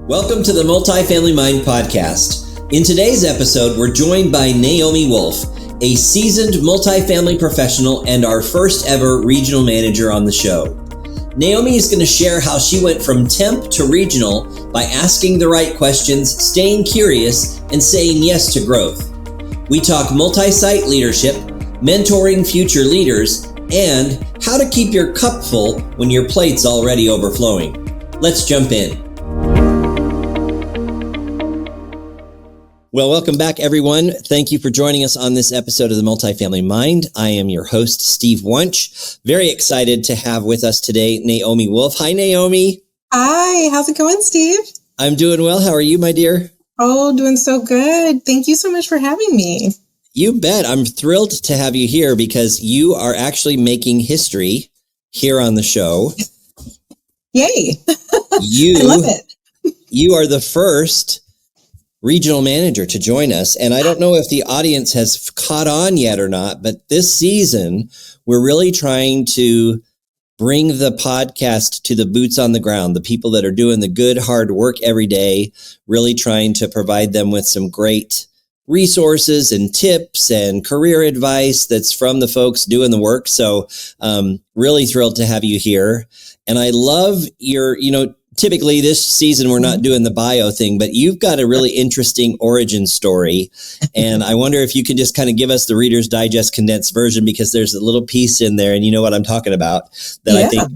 Welcome to the Multifamily Mind podcast. In today's episode, we're joined by Naomi Wolfe, a seasoned multifamily professional and our first ever regional manager on the show. Naomi is going to share how she went from temp to regional by asking the right questions, staying curious, and saying yes to growth. We talk multi-site leadership, mentoring future leaders, and how to keep your cup full when your plate's already overflowing. Let's jump in. Well, welcome back, everyone. Thank you for joining us on this episode of the Multifamily Mind. I am your host, Steve Wunch. Very excited to have with us today Naomi Wolfe. Hi, Naomi. Hi, how's it going, Steve? I'm doing well. How are you, my dear? Oh, doing so good. Thank you so much for having me. You bet. I'm thrilled to have you here because you are actually making history here on the show. Yay. I love it. You are the first regional manager to join us. And I don't know if the audience has caught on yet or not, but this season, we're really trying to bring the podcast to the boots on the ground, the people that are doing the good, hard work every day, really trying to provide them with some great resources and tips and career advice that's from the folks doing the work. So really thrilled to have you here. And I love your, typically this season, we're not doing the bio thing, but you've got a really interesting origin story. And I wonder if you can just kind of give us the Reader's Digest condensed version, because there's a little piece in there, and you know what I'm talking about, that I think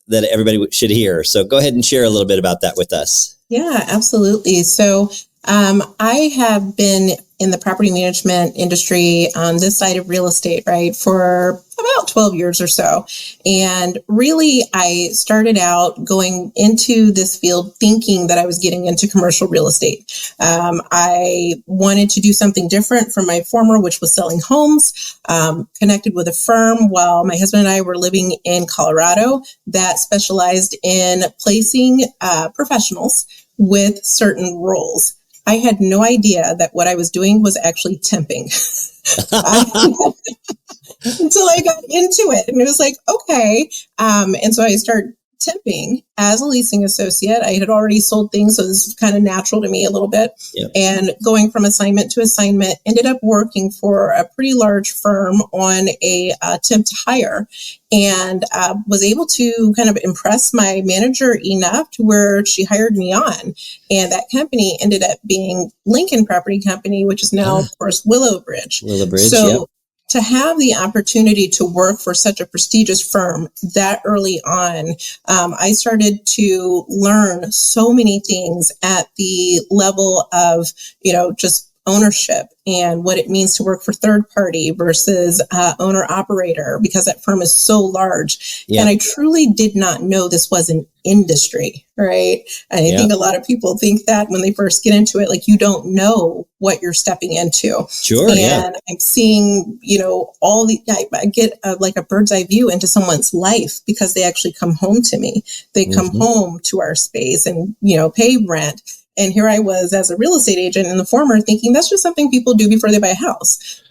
that everybody should hear. So go ahead and share a little bit about that with us. Yeah, absolutely. So I have been in the property management industry on this side of real estate, right, for about 12 years or so. And really, I started out going into this field thinking that I was getting into commercial real estate. I wanted to do something different from my former, which was selling homes, connected with a firm while my husband and I were living in Colorado that specialized in placing professionals with certain roles. I had no idea that what I was doing was actually temping until I got into it. And it was like, okay. And so I started temping as a leasing associate. I had already sold things, so this was kind of natural to me a little bit. Yep. And going from assignment to assignment, ended up working for a pretty large firm on a temp to hire, and was able to kind of impress my manager enough to where she hired me on. And that company ended up being Lincoln Property Company, which is now, of course, Willowbridge. So yep. To have the opportunity to work for such a prestigious firm that early on, I started to learn so many things at the level of, just ownership and what it means to work for third party versus owner operator, because that firm is so large. Yeah. And I truly did not know this was an industry, right? And I think a lot of people think that when they first get into it, like, you don't know what you're stepping into. Sure. And I'm seeing, I get like a bird's eye view into someone's life because they actually come home to me. They come home to our space and, pay rent. And here I was as a real estate agent in the former thinking that's just something people do before they buy a house.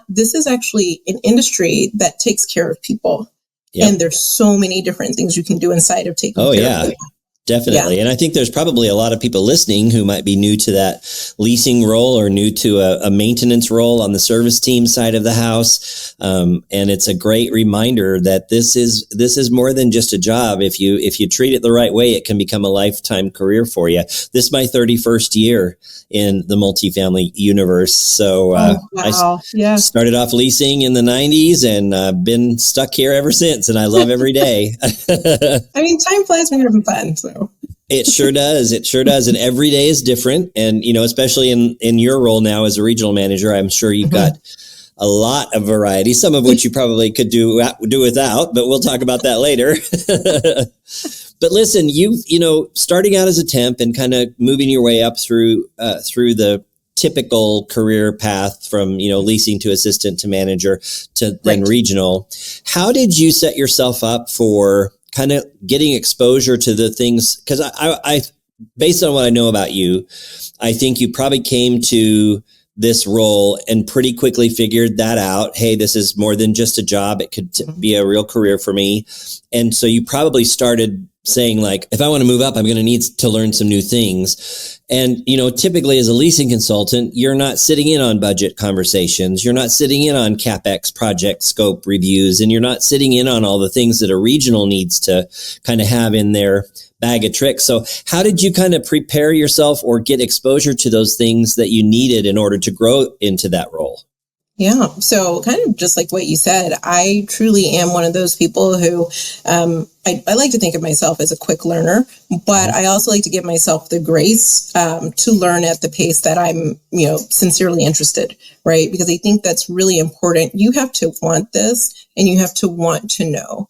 This is actually an industry that takes care of people. Yep. And there's so many different things you can do inside of taking care of people. Definitely. Yeah. And I think there's probably a lot of people listening who might be new to that leasing role or new to a maintenance role on the service team side of the house. And it's a great reminder that this is more than just a job. If you treat it the right way, it can become a lifetime career for you. This is my 31st year in the multifamily universe. So I started off leasing in the 90s and been stuck here ever since. And I love every day. I mean, time flies when you're having fun. So. It sure does. It sure does. And every day is different. And, especially in your role now as a regional manager, I'm sure you've got a lot of variety, some of which you probably could do without, but we'll talk about that later. But listen, starting out as a temp and kind of moving your way up through the typical career path from, leasing to assistant to manager to then regional. How did you set yourself up for kind of getting exposure to the things? Because I, based on what I know about you, I think you probably came to this role and pretty quickly figured that out. Hey, this is more than just a job. It could be a real career for me. And so you probably started saying like, if I want to move up, I'm going to need to learn some new things. And, typically as a leasing consultant, you're not sitting in on budget conversations. You're not sitting in on CapEx project scope reviews, and you're not sitting in on all the things that a regional needs to kind of have in their bag of tricks. So how did you kind of prepare yourself or get exposure to those things that you needed in order to grow into that role? Yeah. So kind of just like what you said, I truly am one of those people who I like to think of myself as a quick learner, but I also like to give myself the grace to learn at the pace that I'm, sincerely interested, right? Because I think that's really important. You have to want this and you have to want to know,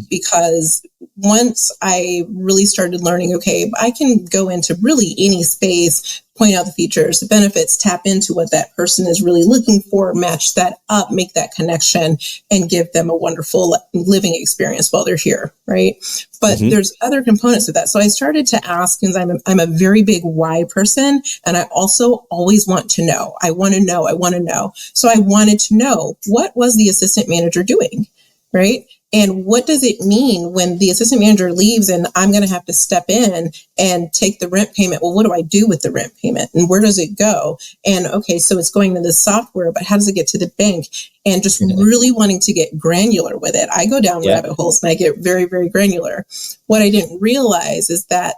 because once I really started learning, okay, I can go into really any space, point out the features, the benefits, tap into what that person is really looking for, match that up, make that connection, and give them a wonderful living experience while they're here, right? But there's other components of that. So I started to ask, because I'm a very big why person, and I also always want to know. I want to know. So I wanted to know, what was the assistant manager doing, right? And what does it mean when the assistant manager leaves and I'm going to have to step in and take the rent payment? Well, what do I do with the rent payment and where does it go? And okay, so it's going to the software, but how does it get to the bank? And just really wanting to get granular with it. I go down rabbit holes and I get very, very granular. What I didn't realize is that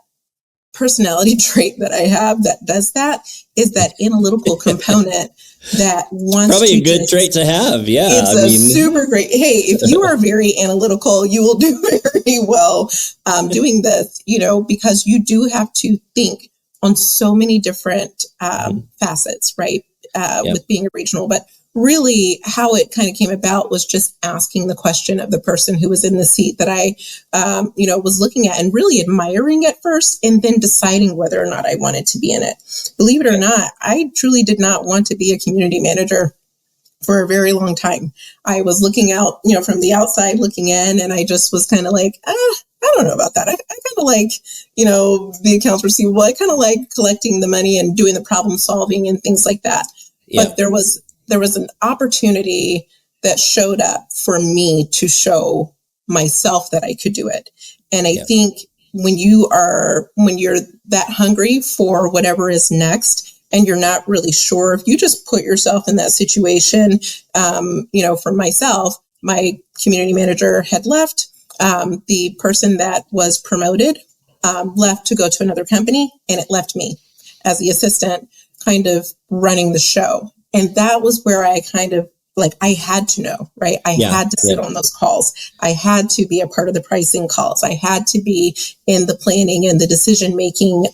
personality trait that I have that does that is that analytical component that wants probably a good trait to have. Yeah. It's super great. Hey, if you are very analytical, you will do very well doing this, because you do have to think on so many different facets, right? With being a regional, but really how it kind of came about was just asking the question of the person who was in the seat that I, was looking at and really admiring at first, and then deciding whether or not I wanted to be in it. Believe it or not, I truly did not want to be a community manager for a very long time. I was looking out, from the outside looking in, and I just was kind of like, I don't know about that. I kind of like, the accounts receivable. I kind of like collecting the money and doing the problem solving and things like that. Yeah. But there was an opportunity that showed up for me to show myself that I could do it. And I think when you're that hungry for whatever is next and you're not really sure, if you just put yourself in that situation, for myself, my community manager had left, the person that was promoted left to go to another company, and it left me as the assistant kind of running the show. And that was where I kind of I had to know, right? I had to sit on those calls. I had to be a part of the pricing calls. I had to be in the planning and the decision-making,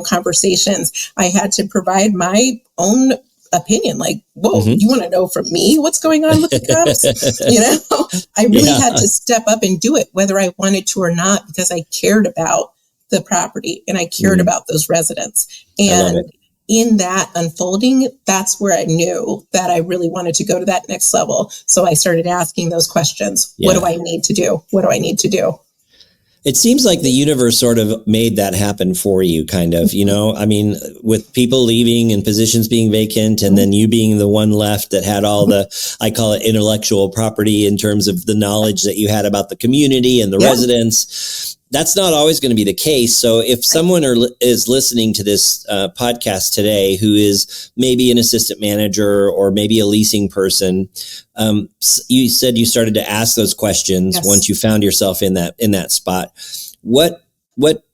conversations. I had to provide my own opinion. Whoa, you want to know from me what's going on with the comps? I really had to step up and do it, whether I wanted to or not, because I cared about the property and I cared about those residents. And in that unfolding, that's where I knew that I really wanted to go to that next level. So I started asking those questions. What do I need to do? What do I need to do? It seems like the universe sort of made that happen for you, kind of, with people leaving and positions being vacant, and then you being the one left that had all the, I call it intellectual property in terms of the knowledge that you had about the community and the residents. That's not always going to be the case. So if someone is listening to this podcast today who is maybe an assistant manager or maybe a leasing person, you said you started to ask those questions once you found yourself in that spot. What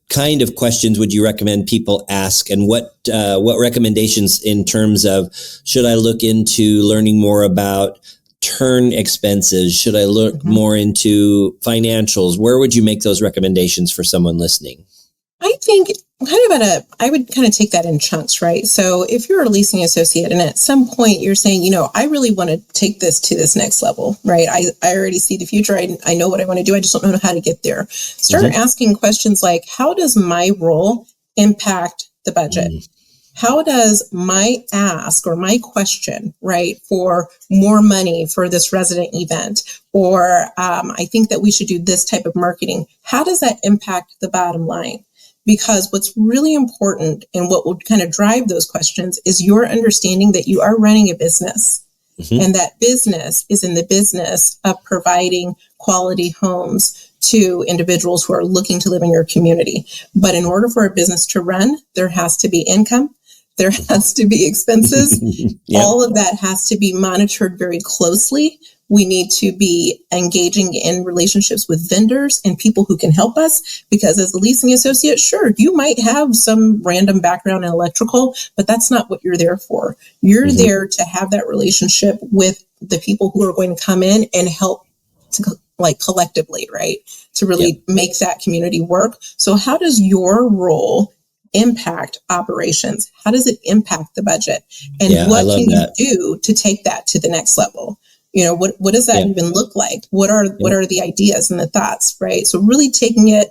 kind of questions would you recommend people ask, and what recommendations in terms of, should I look into learning more about turn expenses? Should I look more into financials? Where would you make those recommendations for someone listening? I think I would kind of take that in chunks, right? So if you're a leasing associate and at some point you're saying, I really want to take this to this next level, right? I already see the future. I know what I want to do. I just don't know how to get there. Start asking questions like, how does my role impact the budget? How does my ask or my question, right, for more money for this resident event, or I think that we should do this type of marketing, how does that impact the bottom line? Because what's really important and what will kind of drive those questions is your understanding that you are running a business. And that business is in the business of providing quality homes to individuals who are looking to live in your community. But in order for a business to run, there has to be income. There has to be expenses. Yep. All of that has to be monitored very closely. We need to be engaging in relationships with vendors and people who can help us, because as a leasing associate, sure, you might have some random background in electrical, but that's not what you're there for. You're there to have that relationship with the people who are going to come in and help to collectively, right? To really make that community work. So how does your role impact operations? How does it impact the budget? And what can you do to take that to the next level? What does that even look like? What are the ideas and the thoughts, right? So really taking it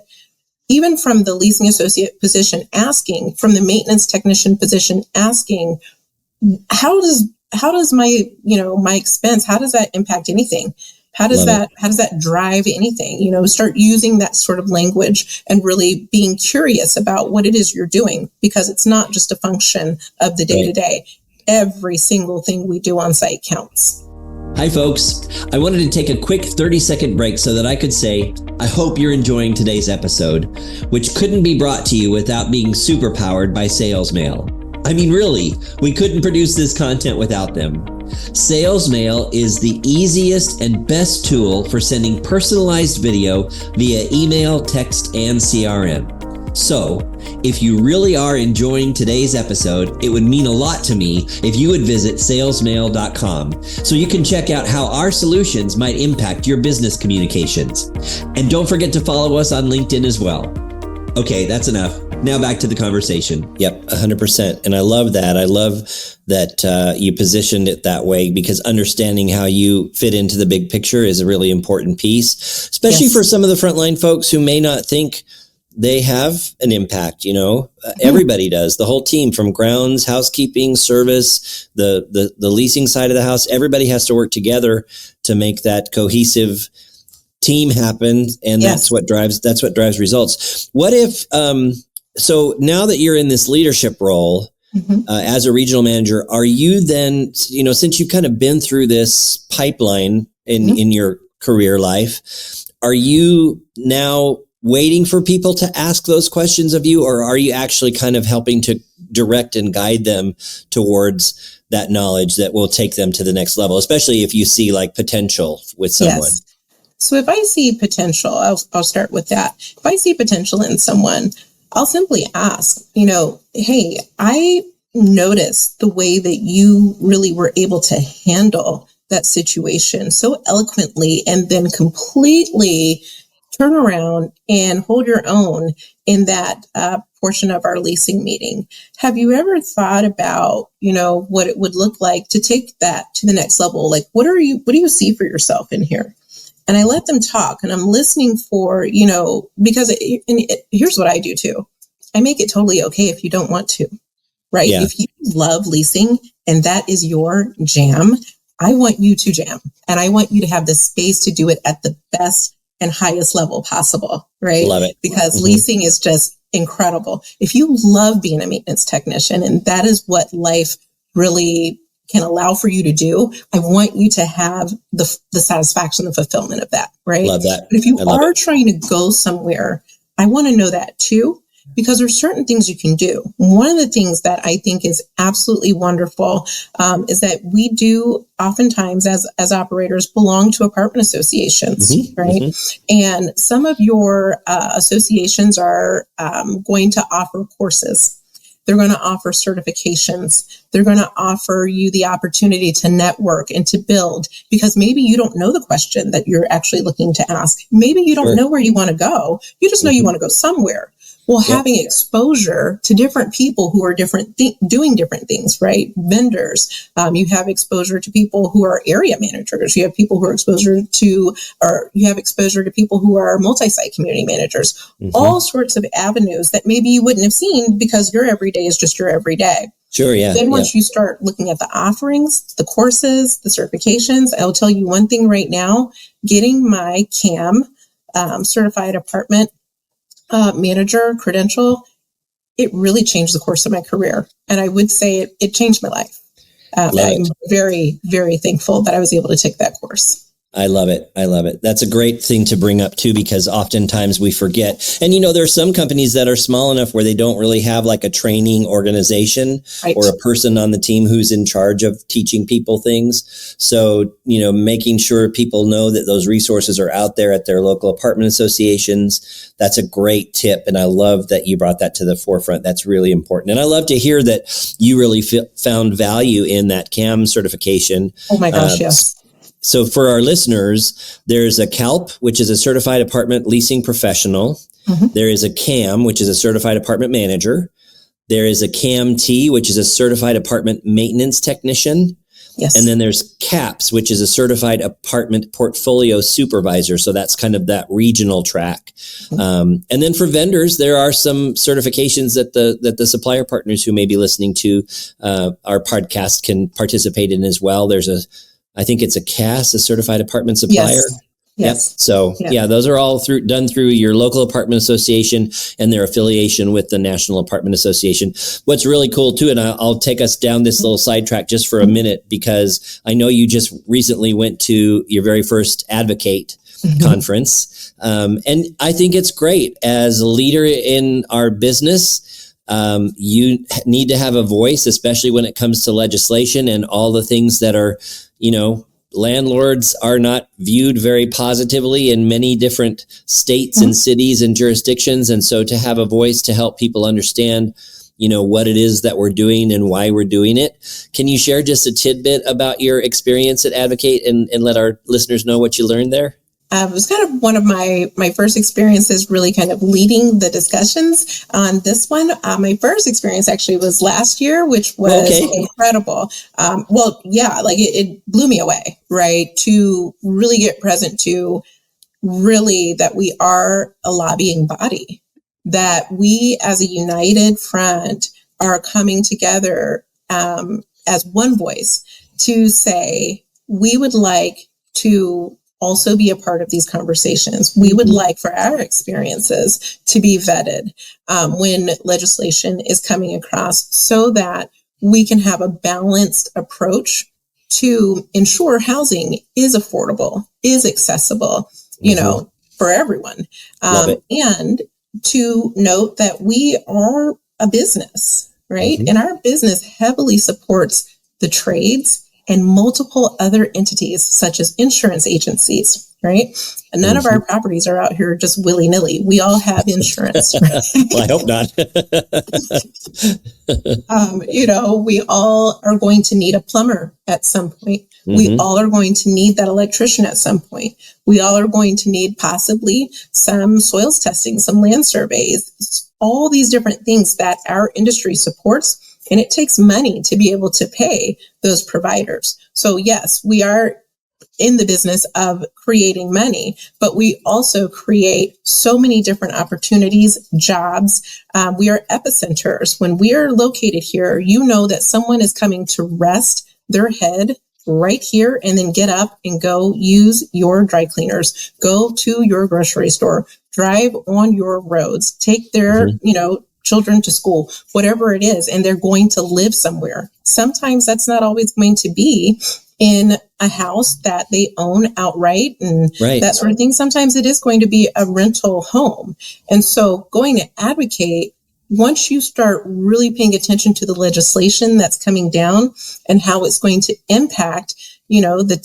even from the leasing associate position, asking from the maintenance technician position, asking, how does my, my expense, how does that impact anything? How does that drive anything? Start using that sort of language and really being curious about what it is you're doing, because it's not just a function of the day to day. Every single thing we do on site counts. Hi, folks. I wanted to take a quick 30-second break so that I could say, I hope you're enjoying today's episode, which couldn't be brought to you without being superpowered by SalesMail. I mean, really, we couldn't produce this content without them. SalesMail is the easiest and best tool for sending personalized video via email, text, and CRM. So, if you really are enjoying today's episode, it would mean a lot to me if you would visit salesmail.com so you can check out how our solutions might impact your business communications. And don't forget to follow us on LinkedIn as well. Okay, that's enough. Now back to the conversation. Yep, 100%. And I love that. I love that you positioned it that way, because understanding how you fit into the big picture is a really important piece, especially for some of the frontline folks who may not think they have an impact. Everybody does. The whole team, from grounds, housekeeping, service, the leasing side of the house, everybody has to work together to make that cohesive team happen. And that's what drives results. What if, so now that you're in this leadership role, as a regional manager, are you then, since you've kind of been through this pipeline in your career life, are you now waiting for people to ask those questions of you, or are you actually kind of helping to direct and guide them towards that knowledge that will take them to the next level, especially if you see potential with someone? Yes. So if I see potential, I'll start with that. If I see potential in someone, I'll simply ask, hey, I noticed the way that you really were able to handle that situation so eloquently, and then completely turn around and hold your own in that portion of our leasing meeting. Have you ever thought about, what it would look like to take that to the next level? What do you see for yourself in here? And I let them talk, and I'm listening for, because here's what I do too. I make it totally okay if you don't want to, right? Yeah. If you love leasing and that is your jam, I want you to jam, and I want you to have the space to do it at the best and highest level possible, right? Love it. Because leasing is just incredible. If you love being a maintenance technician, and that is what life really can allow for you to do, I want you to have the satisfaction, the fulfillment of that, right? Love that. But if you are trying to go somewhere, I want to know that too, because there's certain things you can do. One of the things that I think is absolutely wonderful is that we do oftentimes as operators belong to apartment associations, right? And some of your associations are going to offer courses. They're going to offer certifications. They're going to offer you the opportunity to network and to build, because maybe you don't know the question that you're actually looking to ask. Maybe you don't know where you want to go. You just know you want to go somewhere. Well, having exposure to different people who are doing different things, right? Vendors. You have exposure to people who are area managers. You have people who are you have exposure to people who are multi-site community managers. All sorts of avenues that maybe you wouldn't have seen because your everyday is just your everyday. Sure, yeah. Then once you start looking at the offerings, the courses, the certifications, I'll tell you one thing right now, getting my CAM, certified apartment manager credential, it really changed the course of my career. And I would say it changed my life. I'm very, very thankful that I was able to take that course. I love it. I love it. That's a great thing to bring up too, because oftentimes we forget. And, there are some companies that are small enough where they don't really have like a training organization or a person on the team who's in charge of teaching people things. So, making sure people know that those resources are out there at their local apartment associations. That's a great tip. And I love that you brought that to the forefront. That's really important. And I love to hear that you really found value in that CAM certification. Oh my gosh, yes. So for our listeners, there's a CALP, which is a certified apartment leasing professional. Mm-hmm. There is a CAM, which is a certified apartment manager. There is a CAM-T, which is a certified apartment maintenance technician. Yes. And then there's CAPS, which is a certified apartment portfolio supervisor. So that's kind of that regional track. Mm-hmm. And then for vendors, there are some certifications that the supplier partners who may be listening to our podcast can participate in as well. I think it's a CAS, a certified apartment supplier. Yes. Yep. So those are all done through your local apartment association and their affiliation with the National Apartment Association. What's really cool too, and I'll take us down this little sidetrack just for a minute, because I know you just recently went to your very first Advocate conference. And I think it's great as a leader in our business. You need to have a voice, especially when it comes to legislation and all the things that are, landlords are not viewed very positively in many different states and cities and jurisdictions. And so to have a voice to help people understand, what it is that we're doing and why we're doing it. Can you share just a tidbit about your experience at Advocate and let our listeners know what you learned there? It was kind of one of my first experiences really kind of leading the discussions on this one. My first experience actually was last year, which was incredible. It blew me away, right? To really get present to really that we are a lobbying body, that we as a united front are coming together as one voice to say, we would like to also be a part of these conversations. We would like for our experiences to be vetted when legislation is coming across, so that we can have a balanced approach to ensure housing is affordable, is accessible, for everyone. And to note that we are a business, right? And our business heavily supports the trades and multiple other entities such as insurance agencies, right? And none of our properties are out here just willy-nilly. We all have insurance. Right? Well, I hope not. We all are going to need a plumber at some point. We all are going to need that electrician at some point. We all are going to need possibly some soils testing, some land surveys, all these different things that our industry supports. And it takes money to be able to pay those providers. So yes, we are in the business of creating money, but we also create so many different opportunities, jobs. We are epicenters. When we are located here, that someone is coming to rest their head right here and then get up and go use your dry cleaners, go to your grocery store, drive on your roads, take their, children to school, whatever it is, and they're going to live somewhere. Sometimes that's not always going to be in a house that they own outright and that sort of thing. Sometimes it is going to be a rental home. And so going to Advocate, once you start really paying attention to the legislation that's coming down and how it's going to impact, the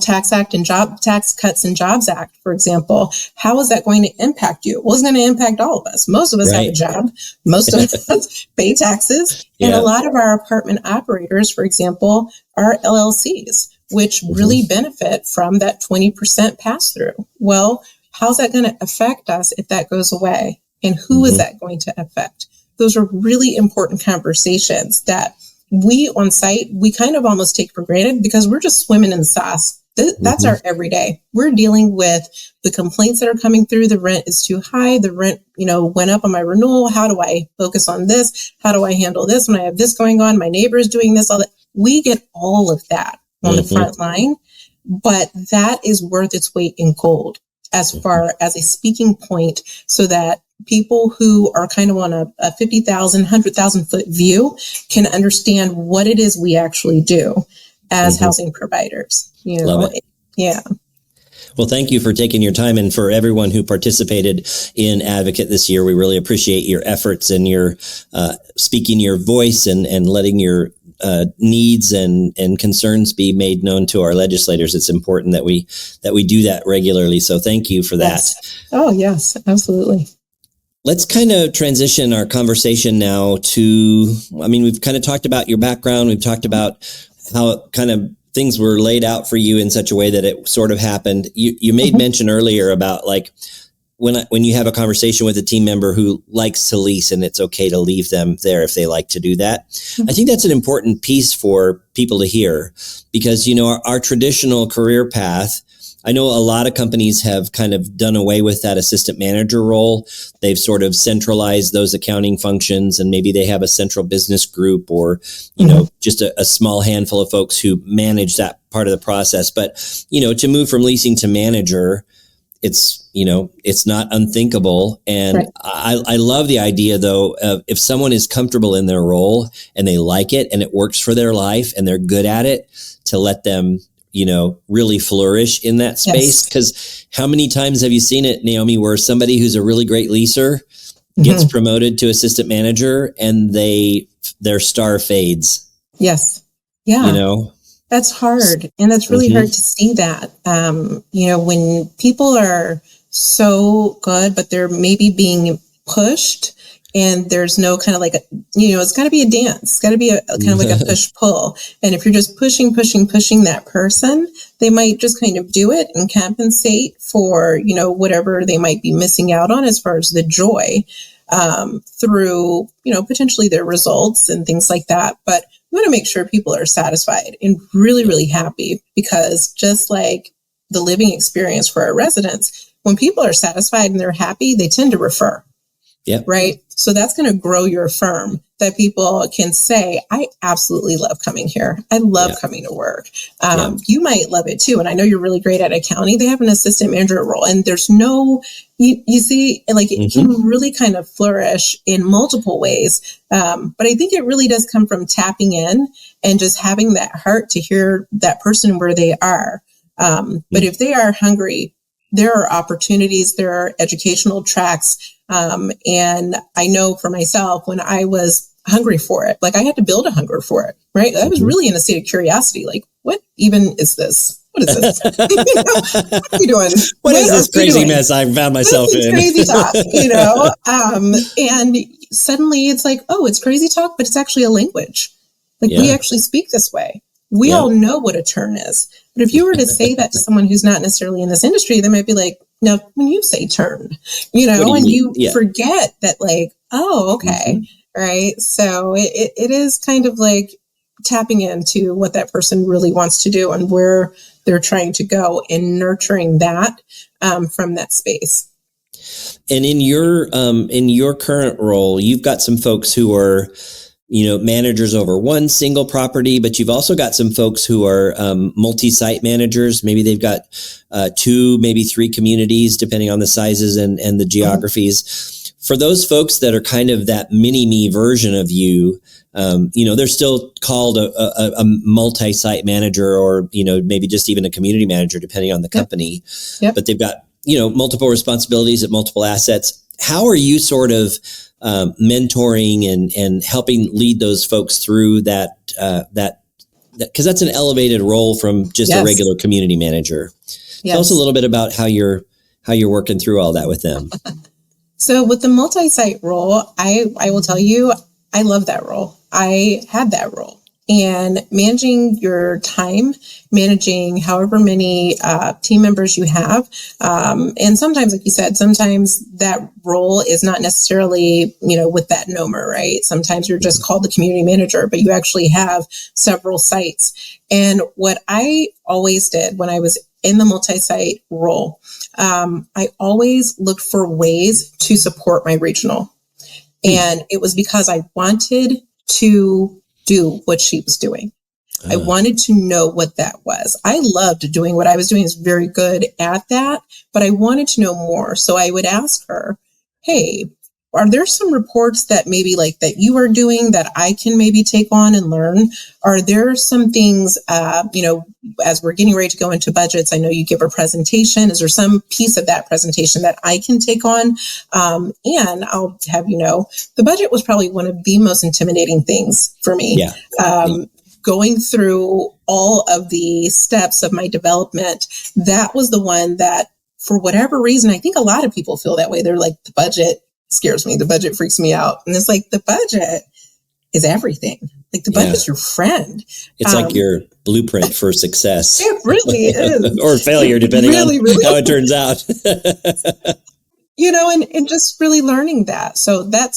Tax Act and Tax Cuts and Jobs Act, for example, how is that going to impact you? Well, it's going to impact all of us. Most of us have a job. Most of us pay taxes. And a lot of our apartment operators, for example, are LLCs, which really benefit from that 20% pass through. Well, how's that going to affect us if that goes away? And who is that going to affect? Those are really important conversations that we on site, we kind of almost take for granted because we're just swimming in the sauce. That's our everyday. We're dealing with the complaints that are coming through. The rent is too high. The rent, went up on my renewal. How do I focus on this? How do I handle this when I have this going on? My neighbor is doing this, all that. We get all of that on the front line, but that is worth its weight in gold. as far as a speaking point, so that people who are kind of on a 50,000, 100,000 foot view can understand what it is we actually do as housing providers. Love it. Yeah. Well, thank you for taking your time, and for everyone who participated in Advocate this year. We really appreciate your efforts and your speaking your voice and letting your needs and concerns be made known to our legislators. It's important that we do that regularly. So thank you for that. Yes. Oh, yes, absolutely. Let's kind of transition our conversation now to, we've kind of talked about your background. We've talked about how kind of things were laid out for you in such a way that it sort of happened. You made mention earlier about like when you have a conversation with a team member who likes to lease, and it's okay to leave them there if they like to do that. I think that's an important piece for people to hear, because, our traditional career path, I know a lot of companies have kind of done away with that assistant manager role. They've sort of centralized those accounting functions, and maybe they have a central business group or, just a small handful of folks who manage that part of the process. But, to move from leasing to manager, it's not unthinkable. And right. I love the idea, though, of if someone is comfortable in their role and they like it and it works for their life and they're good at it, to let them really flourish in that space. Because how many times have you seen it, Naomi, where somebody who's a really great leaser gets promoted to assistant manager and their star fades? Yes. Yeah. That's hard. And that's really hard to see that. When people are so good, but they're maybe being pushed, and there's no kind of like, it's got to be a dance. It's got to be a kind of like a push-pull. And if you're just pushing that person, they might just kind of do it and compensate for, whatever they might be missing out on as far as the joy through, potentially their results and things like that. But we want to make sure people are satisfied and really, really happy, because just like the living experience for our residents, when people are satisfied and they're happy, they tend to refer. Yeah. Right. So that's going to grow your firm, that people can say, I absolutely love coming here. I love coming to work. You might love it too. And I know you're really great at accounting. They have an assistant manager role, and there's no, you see, like it can really kind of flourish in multiple ways. But I think it really does come from tapping in and just having that heart to hear that person where they are. But if they are hungry, there are opportunities, there are educational tracks. And I know for myself, when I was hungry for it, like I had to build a hunger for it, right? I was really in a state of curiosity, like, what even is this? What is this? What are we doing? What is this crazy mess I found myself in? Crazy talk, and suddenly it's like, oh, it's crazy talk, but it's actually a language. Like we actually speak this way. We all know what a turn is. But if you were to say that to someone who's not necessarily in this industry, they might be like, now, when you say turn, you forget that, like, oh, okay. Right. So it is kind of like tapping into what that person really wants to do and where they're trying to go, and nurturing that from that space. And in your current role, you've got some folks who are, managers over one single property, but you've also got some folks who are multi-site managers. Maybe they've got 2, maybe 3 communities, depending on the sizes and the geographies. For those folks that are kind of that mini-me version of you, they're still called a multi-site manager, or, maybe just even a community manager, depending on the company. Yep. But they've got, multiple responsibilities at multiple assets. How are you sort of mentoring and helping lead those folks through that, because that's an elevated role from just a regular community manager. Tell us a little bit about how you're working through all that with them. So with the multi-site role, I will tell you, I love that role. I had that role. And managing your time, managing however many team members you have. And sometimes, like you said, sometimes that role is not necessarily, with that NOMR, right? Sometimes you're just called the community manager, but you actually have several sites. And what I always did when I was in the multi-site role, I always looked for ways to support my regional. And it was because I wanted to do what she was doing. I wanted to know what that was. I loved doing what I was doing, is very good at that, but I wanted to know more. So I would ask her, hey, are there some reports that maybe like that you are doing that I can maybe take on and learn? Are there some things, as we're getting ready to go into budgets, I know you give a presentation. Is there some piece of that presentation that I can take on? And I'll have you know, the budget was probably one of the most intimidating things for me. Going through all of the steps of my development, that was the one that, for whatever reason, I think a lot of people feel that way. They're like, the budget scares me. The budget freaks me out. And it's like, the budget is everything. Like, the budget's your friend. It's like your blueprint for success. It really is. Or failure, depending on how it turns out. And just really learning that. So that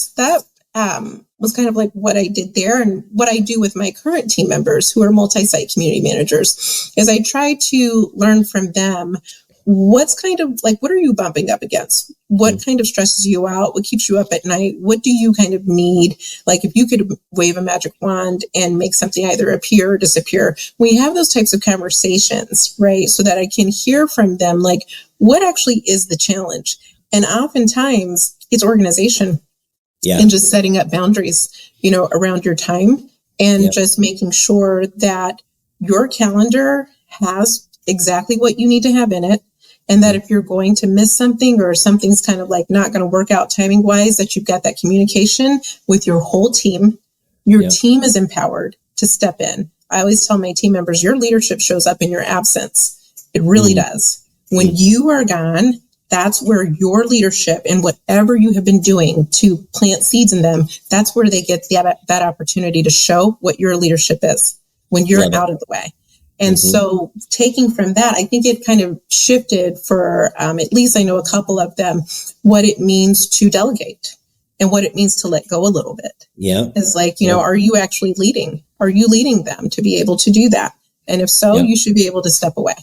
was kind of like what I did there. And what I do with my current team members who are multi-site community managers is I try to learn from them what's kind of like, what are you bumping up against? What kind of stresses you out? What keeps you up at night? What do you kind of need? Like, if you could wave a magic wand and make something either appear or disappear, we have those types of conversations, right? So that I can hear from them, like, what actually is the challenge? And oftentimes it's organization. And just setting up boundaries, around your time, and just making sure that your calendar has exactly what you need to have in it. And that if you're going to miss something or something's kind of like not going to work out timing wise, that you've got that communication with your whole team. Your team is empowered to step in. I always tell my team members, your leadership shows up in your absence. It really does. When you are gone, that's where your leadership and whatever you have been doing to plant seeds in them, that's where they get that opportunity to show what your leadership is when you're out of the way. And so taking from that, I think it kind of shifted for, at least I know a couple of them, what it means to delegate and what it means to let go a little bit. It's like, are you actually leading? Are you leading them to be able to do that? And if so, you should be able to step away.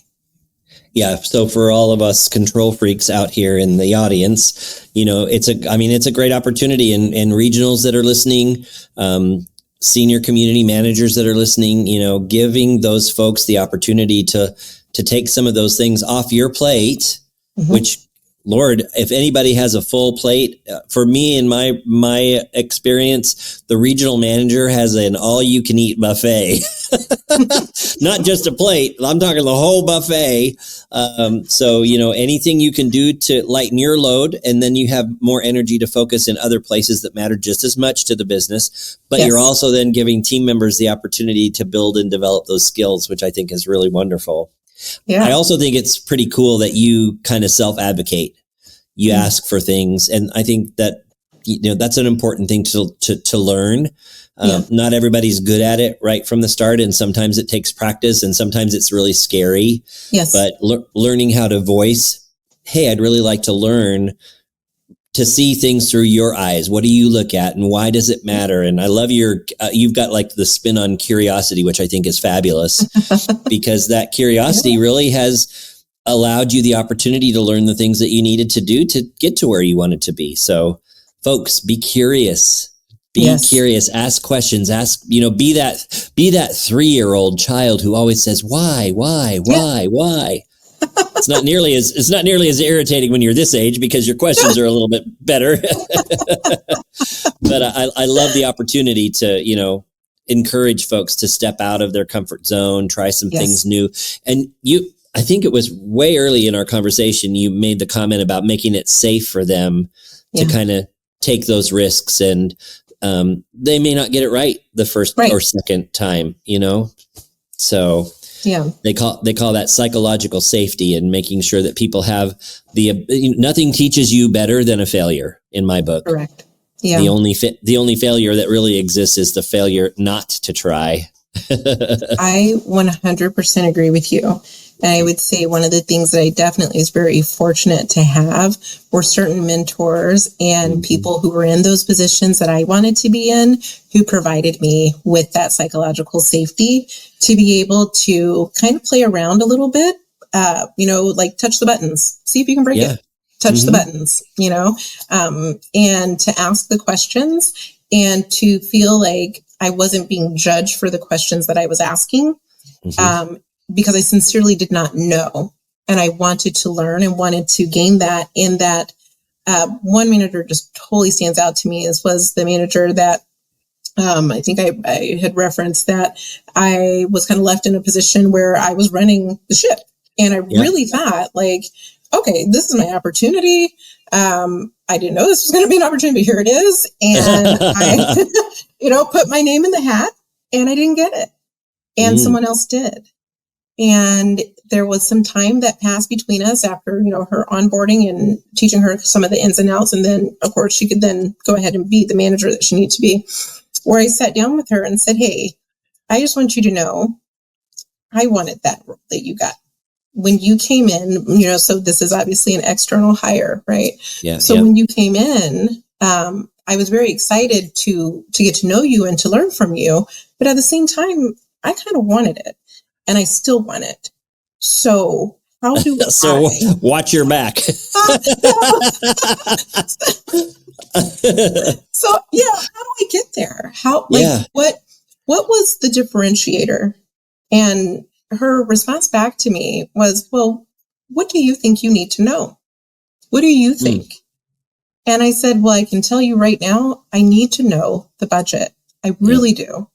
So for all of us control freaks out here in the audience, it's a great opportunity, and regionals that are listening, senior community managers that are listening, giving those folks the opportunity to take some of those things off your plate, which, Lord, if anybody has a full plate, for me, in my experience, the regional manager has an all-you-can-eat buffet. Not just a plate. I'm talking the whole buffet. So, anything you can do to lighten your load, and then you have more energy to focus in other places that matter just as much to the business. But you're also then giving team members the opportunity to build and develop those skills, which I think is really wonderful. I also think it's pretty cool that you kind of self-advocate. You ask for things. And I think that, that's an important thing to learn. Not everybody's good at it right from the start. And sometimes it takes practice, and sometimes it's really scary. But learning how to voice, hey, I'd really like to learn to see things through your eyes. What do you look at, and why does it matter? And I love you've got like the spin on curiosity, which I think is fabulous, because that curiosity really has allowed you the opportunity to learn the things that you needed to do to get to where you wanted to be. So folks, be curious. Be curious, ask questions, be that 3-year-old child who always says, why? It's not nearly as irritating when you're this age, because your questions are a little bit better. But I love the opportunity to, encourage folks to step out of their comfort zone, try some things new. And I think it was way early in our conversation, you made the comment about making it safe for them to kind of take those risks, and they may not get it right the first or second time, So they call that psychological safety, and making sure that people have nothing teaches you better than a failure, in my book. Correct. The only failure that really exists is the failure not to try. I 100% agree with you. And I would say one of the things that I definitely is very fortunate to have were certain mentors and people who were in those positions that I wanted to be in, who provided me with that psychological safety to be able to kind of play around a little bit, like touch the buttons, see if you can break it, touch the buttons, and to ask the questions and to feel like I wasn't being judged for the questions that I was asking, because I sincerely did not know. And I wanted to learn and wanted to gain that. In that, one manager just totally stands out to me, as was the manager that I think I had referenced, that I was kind of left in a position where I was running the ship. And I really thought, like, okay, this is my opportunity. I didn't know this was going to be an opportunity, but here it is. And I, put my name in the hat, and I didn't get it. And someone else did. And there was some time that passed between us after, her onboarding and teaching her some of the ins and outs. And then, of course, she could then go ahead and be the manager that she needed to be, where I sat down with her and said, hey, I just want you to know, I wanted that role that you got when you came in, so this is obviously an external hire, right? Yeah. So when you came in, I was very excited to get to know you and to learn from you. But at the same time, I kind of wanted it, and I still want it. So how do watch your back. So how do I get there? What was the differentiator? And her response back to me was, well, what do you think you need to know? What do you think? And I said, well, I can tell you right now, I need to know the budget. I really do.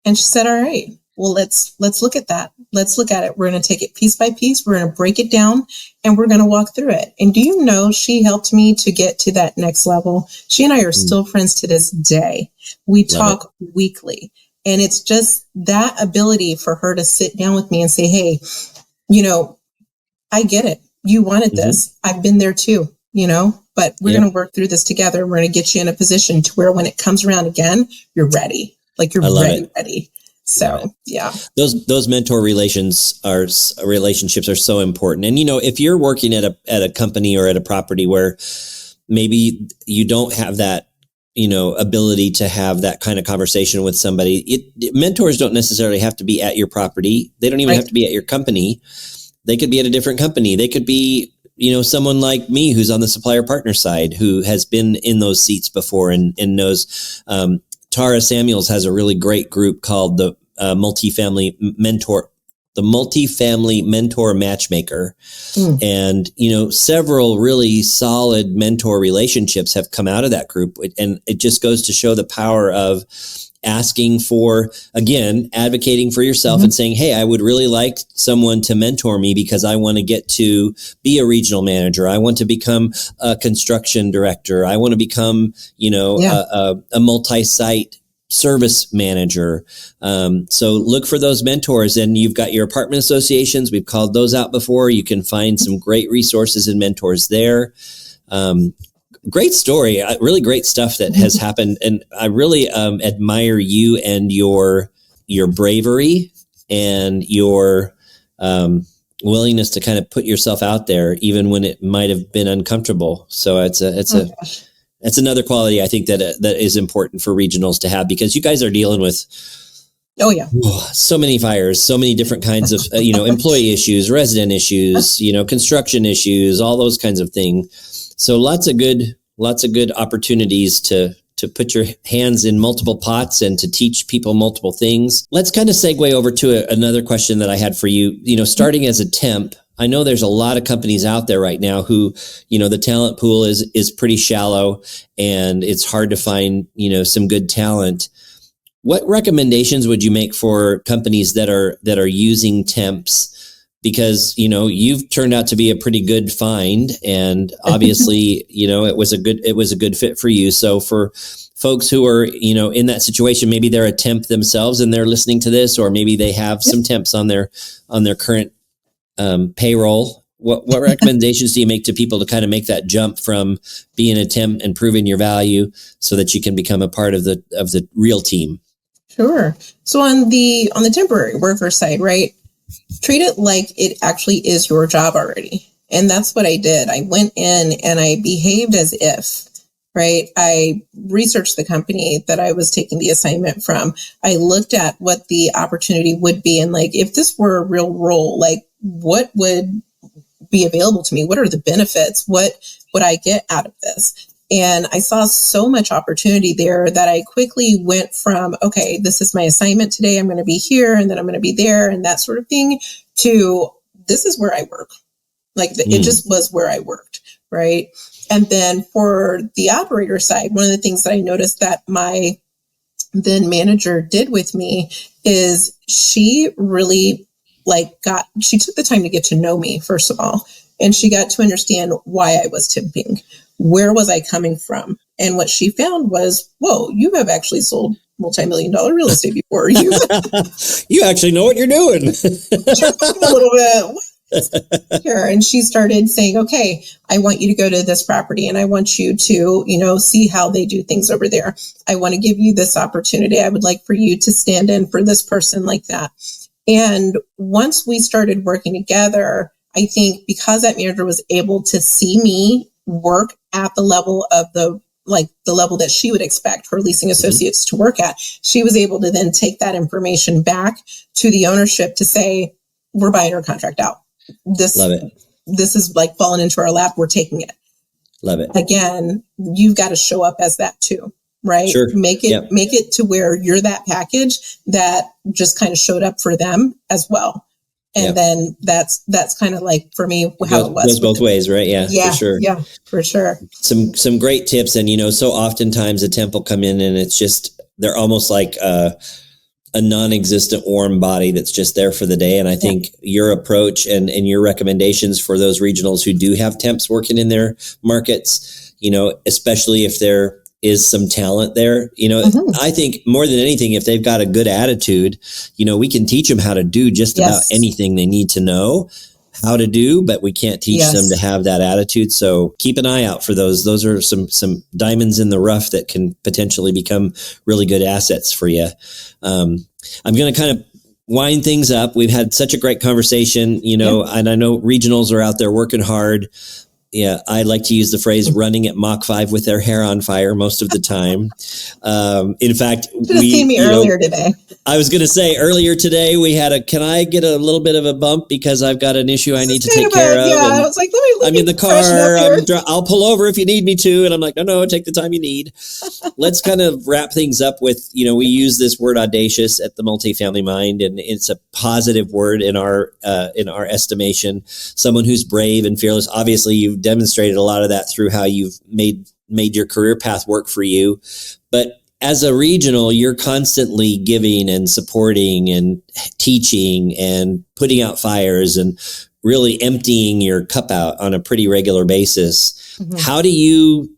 And she said, all right, well, let's look at that. Let's look at it. We're going to take it piece by piece. We're going to break it down, and we're going to walk through it. And do you know, she helped me to get to that next level. She and I are still friends to this day. We talk weekly. And it's just that ability for her to sit down with me and say, hey, I get it. You wanted this. I've been there too, but we're going to work through this together. We're going to get you in a position to where when it comes around again, you're ready. Like you're ready. So, those mentor relationships are so important. And, if you're working at a company or at a property where maybe you don't have that, ability to have that kind of conversation with somebody, mentors don't necessarily have to be at your property. They don't even have to be at your company. They could be at a different company. They could be, someone like me who's on the supplier partner side, who has been in those seats before and knows. Tara Samuels has a really great group called the Multifamily Mentor Matchmaker. And, several really solid mentor relationships have come out of that group. And it just goes to show the power of asking for, again, advocating for yourself and saying, hey, I would really like someone to mentor me because I want to get to be a regional manager. I want to become a construction director. I want to become, a multi-site service manager. So look for those mentors, and you've got your apartment associations. We've called those out before. You can find some great resources and mentors there. Great story. Really great stuff that has happened. And I really admire you and your bravery and your willingness to kind of put yourself out there, even when it might have been uncomfortable. So that's another quality I think that is important for regionals to have, because you guys are dealing with so many fires, so many different kinds of employee issues, resident issues, construction issues, all those kinds of things. So lots of good opportunities to put your hands in multiple pots and to teach people multiple things. Let's kind of segue over to another question that I had for you. Starting as a temp, I know there's a lot of companies out there right now who, the talent pool is pretty shallow, and it's hard to find, some good talent. What recommendations would you make for companies that are using temps? Because, you've turned out to be a pretty good find, and obviously, it was a good fit for you. So for folks who are, in that situation, maybe they're a temp themselves and they're listening to this, or maybe they have some temps on their current payroll. What recommendations do you make to people to kind of make that jump from being a temp and proving your value so that you can become a part of the real team? Sure. So on the temporary worker side, right? Treat it like it actually is your job already. And that's what I did. I went in and I behaved as if, right? I researched the company that I was taking the assignment from. I looked at what the opportunity would be. And if this were a real role, what would be available to me? What are the benefits? What would I get out of this? And I saw so much opportunity there that I quickly went from, okay, this is my assignment today. I'm going to be here and then I'm going to be there and that sort of thing, to this is where I work. Like it just was where I worked. Right. And then for the operator side, one of the things that I noticed that my then manager did with me is she really she took the time to get to know me, first of all, and she got to understand why I was temping. Where was I coming from? And what she found was, whoa, you have actually sold multi-million-dollar real estate before. You actually know what you're doing. A little bit. Sure. And she started saying, okay, I want you to go to this property and I want you to, see how they do things over there. I want to give you this opportunity. I would like for you to stand in for this person like that. And once we started working together, I think because that manager was able to see me work at the level of the level that she would expect her leasing associates to work at, she was able to then take that information back to the ownership to say, we're buying her contract out. Love it. This is like falling into our lap. We're taking it. Love it. Again, you've got to show up as that too, right? Sure. Make it to where you're that package that just kind of showed up for them as well. And then that's kind of like for me how it was. Goes both ways, right? Yeah, for sure. Yeah, for sure. Some great tips, and so oftentimes a temp will come in and it's just they're almost like a non-existent warm body that's just there for the day. And I think your approach and your recommendations for those regionals who do have temps working in their markets, especially if there is some talent there, I think more than anything, if they've got a good attitude, we can teach them how to do just about anything they need to know how to do, but we can't teach them to have that attitude. So keep an eye out for those. Those are some diamonds in the rough that can potentially become really good assets for you. I'm going to kind of wind things up. We've had such a great conversation, and I know regionals are out there working hard. Yeah, I like to use the phrase running at Mach 5 with their hair on fire most of the time. In fact, you seen me earlier today. I was going to say earlier today we had can I get a little bit of a bump because I've got an issue I need to take care of. Yeah, I was like, let me I'm in the car. I'll pull over if you need me to. And I'm like, no, take the time you need. Let's kind of wrap things up with, we use this word audacious at the Multifamily Mind, and it's a positive word in our estimation. Someone who's brave and fearless. Obviously, you've demonstrated a lot of that through how you've made your career path work for you. But as a regional, you're constantly giving and supporting and teaching and putting out fires and really emptying your cup out on a pretty regular basis. Mm-hmm. How do you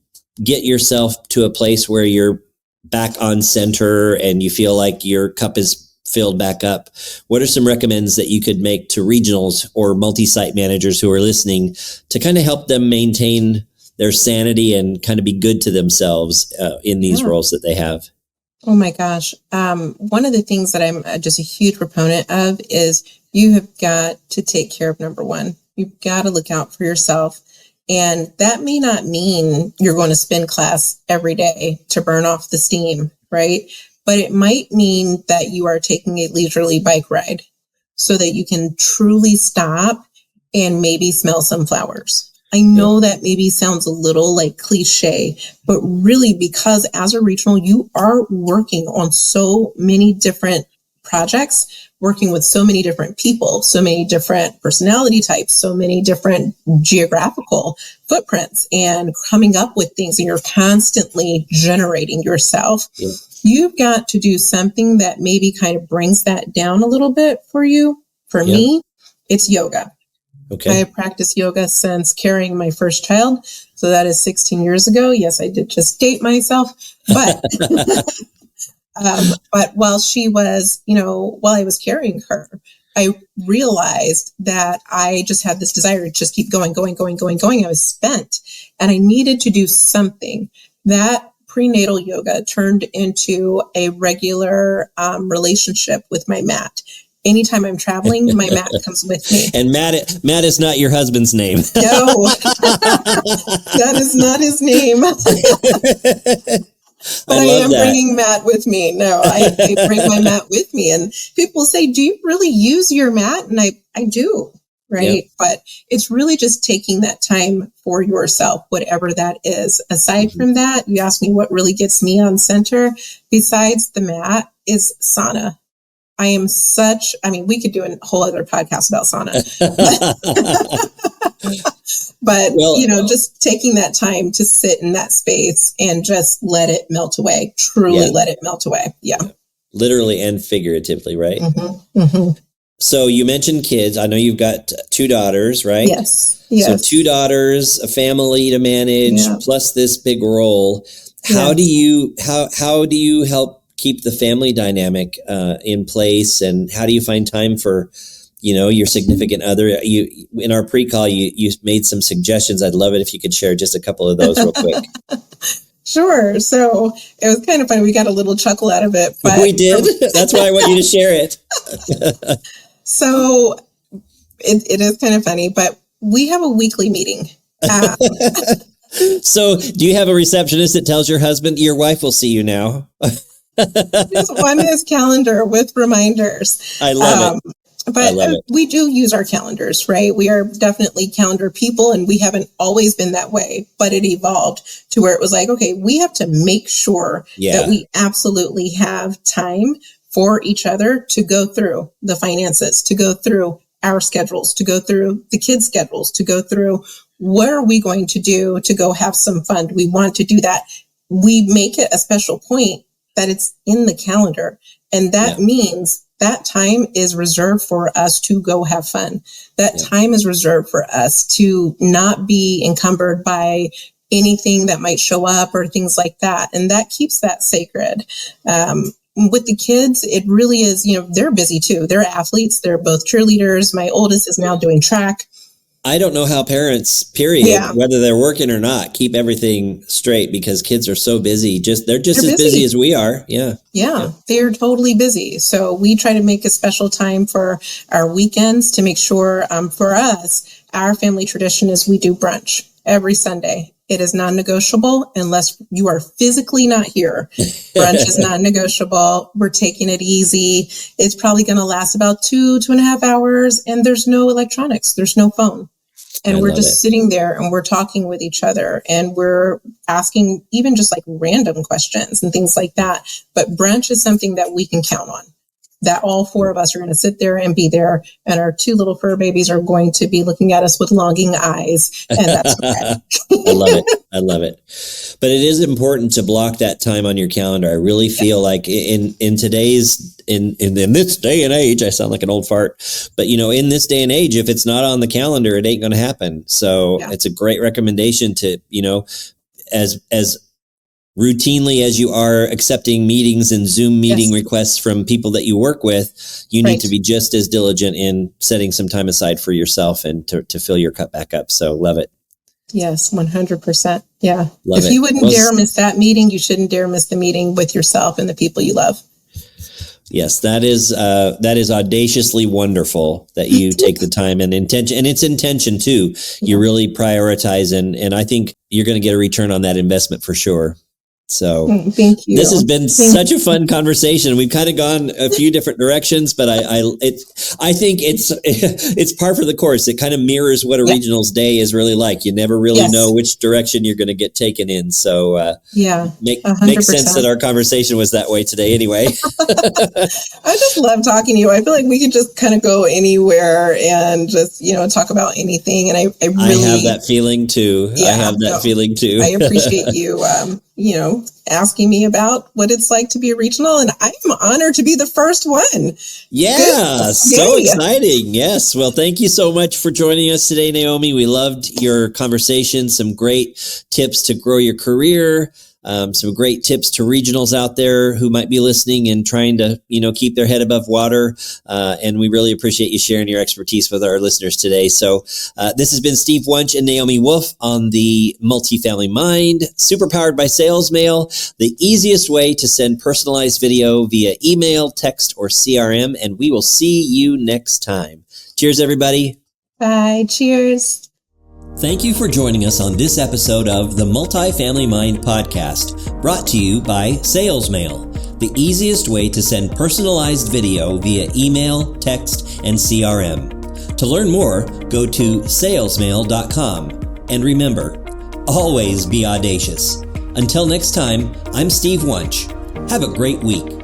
get yourself to a place where you're back on center and you feel like your cup is filled back up? What are some recommends that you could make to regionals or multi-site managers who are listening to kind of help them maintain their sanity and kind of be good to themselves in these roles that they have? Oh my gosh. One of the things that I'm just a huge proponent of is you have got to take care of number one. You've got to look out for yourself. And that may not mean you're going to spin class every day to burn off the steam, right? But it might mean that you are taking a leisurely bike ride so that you can truly stop and maybe smell some flowers. I know that maybe sounds a little like cliche, but really because as a regional, you are working on so many different projects, working with so many different people, so many different personality types, so many different geographical footprints, and coming up with things, and you're constantly generating yourself. Yeah. You've got to do something that maybe kind of brings that down a little bit for you. For me, it's yoga. Okay. I have practiced yoga since carrying my first child. So that is 16 years ago. Yes, I did just date myself. But but while she was, while I was carrying her, I realized that I just had this desire to just keep going. I was spent and I needed to do something. That prenatal yoga turned into a regular relationship with my mat. Anytime I'm traveling, my mat comes with me. And Matt is not your husband's name. No, that is not his name. But I am bringing Matt with me. No, I bring my mat with me. And people say, do you really use your mat? And I do. right? But it's really just taking that time for yourself, whatever that is. Aside from that, you asked me what really gets me on center besides the mat is sauna. I mean, we could do a whole other podcast about sauna, but just taking that time to sit in that space and just let it melt away, truly let it melt away. Yeah. Literally and figuratively, right? Mm-hmm. Mm-hmm. So you mentioned kids. I know you've got 2 daughters, right? Yes. So 2 daughters, a family to manage, plus this big role. How do you help keep the family dynamic in place, and how do you find time for, your significant other? You in our pre-call, you made some suggestions. I'd love it if you could share just a couple of those real quick. Sure. So it was kind of funny. We got a little chuckle out of it. But we did. That's why I want you to share it. So it is kind of funny, but we have a weekly meeting. So do you have a receptionist that tells your husband, your wife will see you now? Just on his calendar with reminders. I love it. But we do use our calendars, right? We are definitely calendar people, and we haven't always been that way, but it evolved to where it was like, okay, we have to make sure that we absolutely have time for each other to go through the finances, to go through our schedules, to go through the kids' schedules, to go through what are we going to do to go have some fun? We want to do that. We make it a special point that it's in the calendar. And that means that time is reserved for us to go have fun. That time is reserved for us to not be encumbered by anything that might show up or things like that. And that keeps that sacred. With the kids, it really is, they're busy too. They're athletes. They're both cheerleaders. My oldest is now doing track. I don't know how parents, whether they're working or not, keep everything straight because kids are so busy. They're just as busy as we are. Yeah, they're totally busy. So we try to make a special time for our weekends to make sure, for us, our family tradition is we do brunch every Sunday. It is non-negotiable unless you are physically not here. Brunch is non-negotiable. We're taking it easy. It's probably going to last about 2.5 hours, and there's no electronics. There's no phone. And we're just sitting there and we're talking with each other and we're asking even just like random questions and things like that. But brunch is something that we can count on, that all 4 of us are going to sit there and be there. And our 2 little fur babies are going to be looking at us with longing eyes. And that's okay. I love it. But it is important to block that time on your calendar. I really feel like in this day and age, I sound like an old fart, but in this day and age, if it's not on the calendar, it ain't going to happen. So it's a great recommendation to, as routinely as you are accepting meetings and Zoom meeting requests from people that you work with, you need to be just as diligent in setting some time aside for yourself and to fill your cup back up. So love it. Yes, 100%. Yeah. Love if you wouldn't dare miss that meeting, you shouldn't dare miss the meeting with yourself and the people you love. Yes, that is audaciously wonderful that you take the time and intention, and it's intention too. You really prioritize, and I think you're going to get a return on that investment for sure. So thank you. This has been such a fun conversation. We've kind of gone a few different directions, but I think it's par for the course. It kind of mirrors what a regional's day is really like. You never really know which direction you're going to get taken in. So makes sense that our conversation was that way today anyway. I just love talking to you. I feel like we could just kind of go anywhere and just, talk about anything. And I really have that feeling too. I have that feeling too. I appreciate you, asking me about what it's like to be a regional, and I'm honored to be the first one. Yeah, so exciting. Yes. Well, thank you so much for joining us today, Naomi. We loved your conversation, some great tips to grow your career, some great tips to regionals out there who might be listening and trying to, keep their head above water. And we really appreciate you sharing your expertise with our listeners today. So this has been Steve Wunch and Naomi Wolfe on the Multifamily Mind, super powered by SalesMail, the easiest way to send personalized video via email, text, or CRM. And we will see you next time. Cheers, everybody. Bye. Cheers. Thank you for joining us on this episode of the Multifamily Mind podcast, brought to you by SalesMail, the easiest way to send personalized video via email, text, and CRM. To learn more, go to salesmail.com. And remember, always be audacious. Until next time, I'm Steve Wunch. Have a great week.